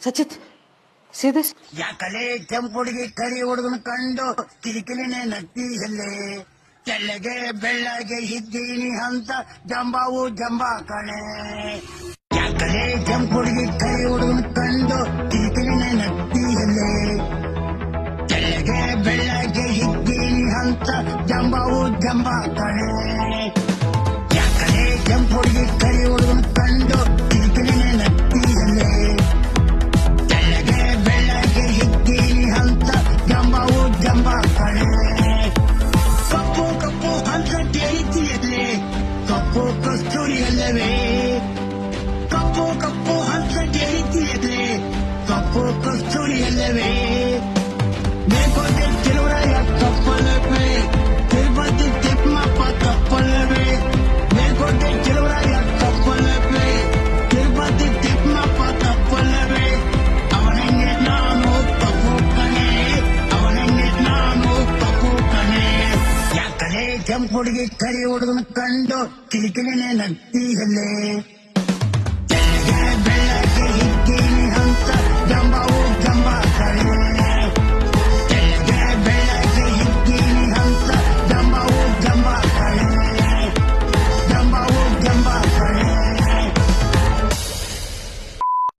ಸಚಿತ್ ಸೀದಸ್ ಯಾಕಲೆ ಕೆಂಪುಡುಗಿ ಕರಿ ಹುಡುಗನ ಕಂಡು ಕಿರಿಕಿರಿನೇ ನಗ್ತೀಯಲ್ಲೇ ತೆಳ್ಳಗೆ ಬೆಳ್ಳಗೆ ಇದ್ದೀನಿ ಅಂತ ಜಂಬಾವು ಜಂಬ ಕಣೆ. ಯಾಕಲೆ ಕೆಂಪುಡುಗಿ ಕರಿ ಹುಡುಗನ ಕಂಡು ಕಿರಿಕಿರಿನೇ ನಗ್ತೀಯಲ್ಲೇ ತೆಳ್ಳಗೆ ಬೆಳ್ಳಗೆ ಇದ್ದೀನಿ ಅಂತ ಜಂಬಾವು ಜಂಬ ಕಣೆ. ಯಾಕಲೆ ಕೆಂಪುಡುಗಿ ಕರಿ ಹುಡುಗನ ಕಂಡು ಕಿರಿಕಿರಿನೇ ನಗ್ತೀಯಲ್ಲೇ ತೆಳ್ಳಗೆ ಬೆಳ್ಳಗೆ ಇದ್ದೀನಿ ಅಂತ ಜಂಬಾವು ಜಂಬ ಕಣೆ. ಕಪ್ಪು ಕಪ್ಪು ಅಂತ ಕೇಳಿದ್ದೀಯಲ್ಲೇ ಕಪ್ಪು ಕಸ್ತೂರಿಯಲ್ಲವೇ ಕಪ್ಪು ಕಪ್ಪು ಅಂತ ಕೇಳಿದ್ದೀಯಲ್ಲೇ ಕಪ್ಪು ಕಸ್ತೂರಿಯಲ್ಲವೇ ಬೇಕೋದೆ ತಿರುವರಾಯ ಕಪ್ಪಲ್ಲವೇ ತಿರುಪತಿ ತಿಮ್ಮಪ್ಪ ಕಪ್ಪಲ್ಲವೇ ಬೇಕೋದೆ ತಿರುವರಾಯ ಕಪ್ಪಲ್ಲವೇ ತಿರುಪತಿ ತಿಮ್ಮಪ್ಪ ಕಪ್ಪಲ್ಲವೇ ಅವನಿಗೆ ನಾನು ಕಪ್ಪು ಕಣೆ ಅವನಿಗೆ ನಾನು ಕಪ್ಪು ಕಣೆ. ಯಾಕಲೆ ಕೆಂಪುಡುಗಿ ಕರಿ ಹುಡುಗನ ಕಂಡು ಕಿರಿಕಿರಿನೇ ನಗ್ತೀಯಲ್ಲೇ ತೆಳ್ಳಗೆ ಬೆಳ್ಳಗೆ